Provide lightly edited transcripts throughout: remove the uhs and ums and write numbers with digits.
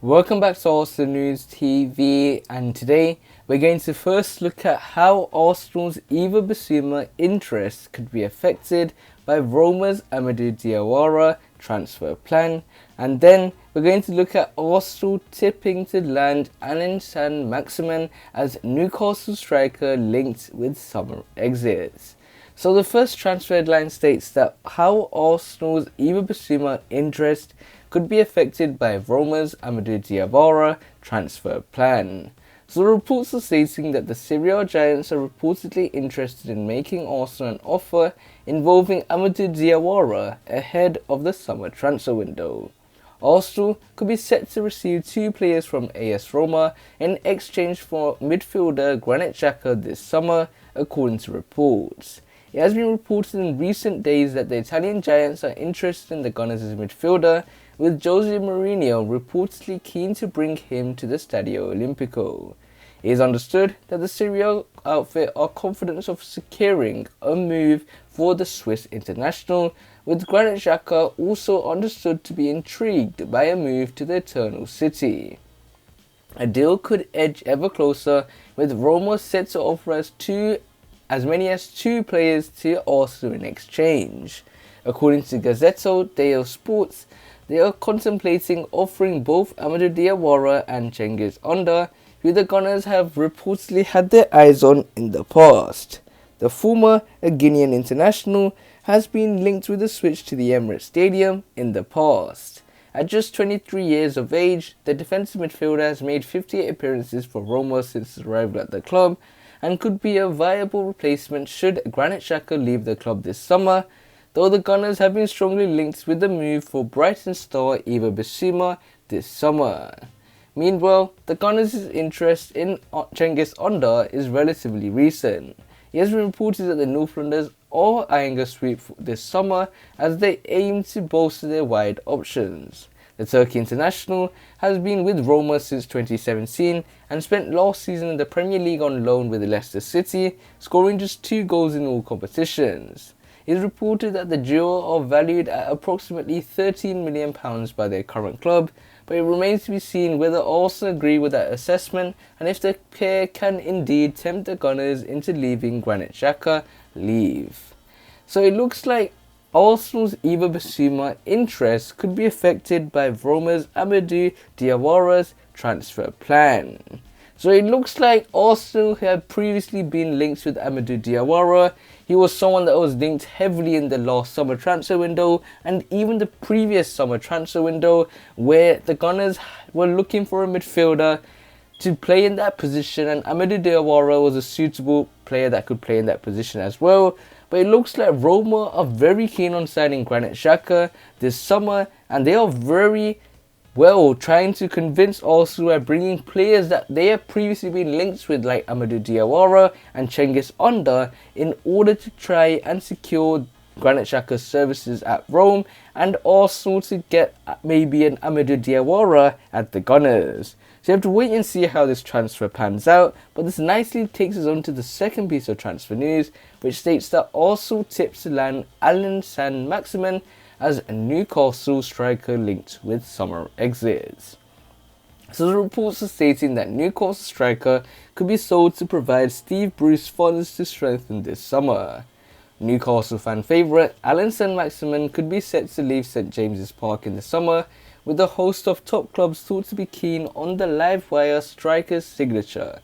Welcome back to Arsenal News TV, and today we're going to first look at how Arsenal's Yves Bissouma interest could be affected by Roma's Amadou Diawara transfer plan, and then we're going to look at Arsenal tipping to land Allan Saint-Maximin as Newcastle striker linked with summer exits. So the first transfer headline states that how Arsenal's Yves Bissouma interest could be affected by Roma's Amadou Diawara transfer plan. So the reports are stating that the Serie A giants are reportedly interested in making Arsenal an offer involving Amadou Diawara ahead of the summer transfer window. Arsenal could be set to receive two players from AS Roma in exchange for midfielder Granit Xhaka this summer, according to reports. It has been reported in recent days that the Italian giants are interested in the Gunners' midfielder, with Jose Mourinho reportedly keen to bring him to the Stadio Olimpico. It is understood that the Serie A outfit are confident of securing a move for the Swiss international, with Granit Xhaka also understood to be intrigued by a move to the Eternal City. A deal could edge ever closer, with Roma set to offer as many as two players to Arsenal in exchange. According to Gazzetta dello Sport, they are contemplating offering both Amadou Diawara and Cengiz Under, who the Gunners have reportedly had their eyes on in the past. The former, a Guinean international, has been linked with a switch to the Emirates Stadium in the past. At just 23 years of age, the defensive midfielder has made 58 appearances for Roma since his arrival at the club, and could be a viable replacement should Granit Xhaka leave the club this summer, though the Gunners have been strongly linked with the move for Brighton star Yves Bissouma this summer. Meanwhile, the Gunners' interest in Cengiz Under is relatively recent. It has been reported that the Northlanders are eyeing a sweep this summer as they aim to bolster their wide options. The Turkey international has been with Roma since 2017 and spent last season in the Premier League on loan with Leicester City, scoring just 2 goals in all competitions. It is reported that the duo are valued at approximately £13 million by their current club, but it remains to be seen whether Arsenal agree with that assessment and if the pair can indeed tempt the Gunners into leaving Granit Xhaka leave. So it looks like Arsenal's Yves Bissouma interest could be affected by Roma's Amadou Diawara's transfer plan. So it looks like Arsenal had previously been linked with Amadou Diawara. He was someone that was linked heavily in the last summer transfer window and even the previous summer transfer window, where the Gunners were looking for a midfielder to play in that position, and Amadou Diawara was a suitable player that could play in that position as well. But it looks like Roma are very keen on signing Granit Xhaka this summer, and they are very well trying to convince Arsenal by bringing players that they have previously been linked with, like Amadou Diawara and Cengiz Under, in order to try and secure Granit Xhaka's services at Rome and Arsenal to get maybe an Amadou Diawara at the Gunners. So you have to wait and see how this transfer pans out, but this nicely takes us on to the second piece of transfer news, which states that Arsenal tips to land Allan Saint-Maximin as a Newcastle striker linked with summer exits. So the reports are stating that Newcastle striker could be sold to provide Steve Bruce funds to strengthen this summer. Newcastle fan favourite Allan Saint-Maximin could be set to leave St James's Park in the summer, with a host of top clubs thought to be keen on the live-wire striker's signature.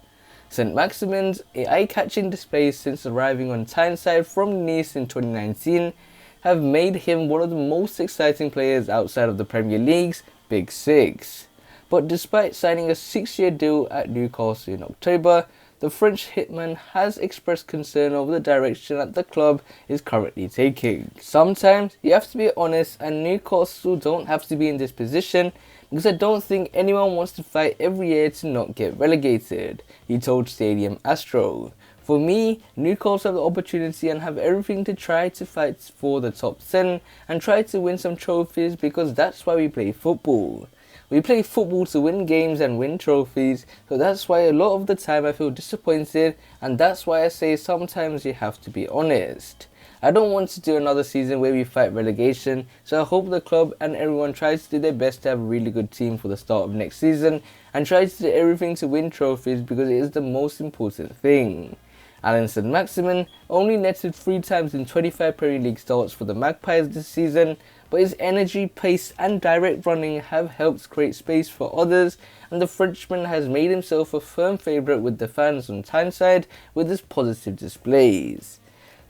Saint-Maximin's eye-catching displays since arriving on Tyneside from Nice in 2019 have made him one of the most exciting players outside of the Premier League's Big Six. But despite signing a 6-year deal at Newcastle in October, the French hitman has expressed concern over the direction that the club is currently taking. Sometimes you have to be honest, and Newcastle don't have to be in this position, because I don't think anyone wants to fight every year to not get relegated, he told Stadium Astro. For me, Newcastle have the opportunity and have everything to try to fight for the top 10 and try to win some trophies, because that's why we play football. We play football to win games and win trophies, so that's why a lot of the time I feel disappointed, and that's why I say sometimes you have to be honest. I don't want to do another season where we fight relegation, so I hope the club and everyone tries to do their best to have a really good team for the start of next season and tries to do everything to win trophies because it is the most important thing. Allan Saint-Maximin only netted 3 times in 25 Premier League starts for the Magpies this season, but his energy, pace and direct running have helped create space for others, and the Frenchman has made himself a firm favourite with the fans on Tyneside with his positive displays.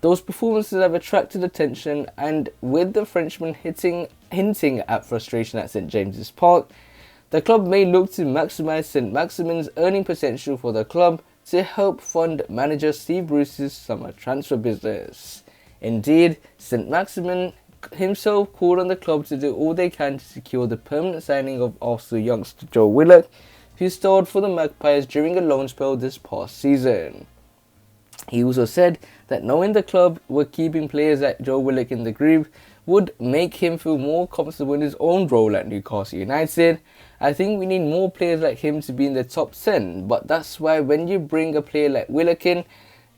Those performances have attracted attention, and with the Frenchman hinting at frustration at St James's Park, the club may look to maximise Saint-Maximin's earning potential for the club to help fund manager Steve Bruce's summer transfer business. Indeed, Saint-Maximin himself called on the club to do all they can to secure the permanent signing of Arsenal youngster Joe Willock, who starred for the Magpies during a loan spell this past season. He also said that knowing the club were keeping players like Joe Willock in the group would make him feel more comfortable in his own role at Newcastle United. I think we need more players like him to be in the top 10, but that's why when you bring a player like Willock in,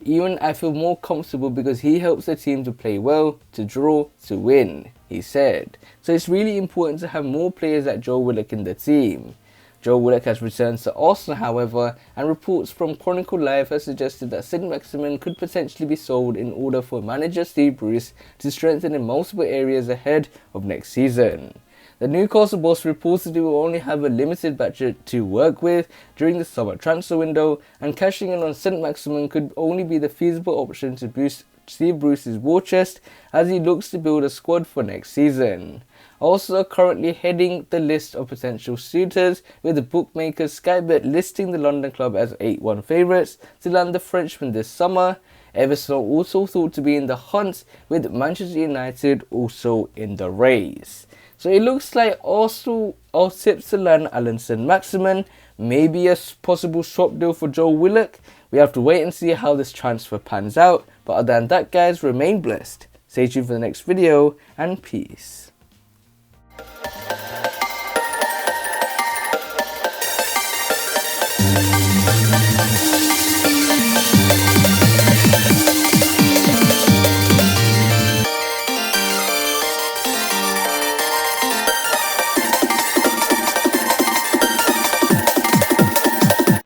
even I feel more comfortable because he helps the team to play well, to draw, to win, he said. So it's really important to have more players like Joe Willock in the team. Joe Willock has returned to Arsenal, however, and reports from Chronicle Live have suggested that Saint-Maximin could potentially be sold in order for manager Steve Bruce to strengthen in multiple areas ahead of next season. The Newcastle boss reportedly will only have a limited budget to work with during the summer transfer window, and cashing in on Saint-Maximin could only be the feasible option to boost Steve Bruce's war chest as he looks to build a squad for next season. Also currently heading the list of potential suitors, with the bookmaker Sky Bet listing the London club as 8-1 favourites to land the Frenchman this summer. Everton also thought to be in the hunt, with Manchester United also in the race. So it looks like Arsenal are tipped to land Allan Saint-Maximin, maybe a possible swap deal for Joe Willock. We have to wait and see how this transfer pans out, but other than that guys, remain blessed. Stay tuned for the next video, and peace.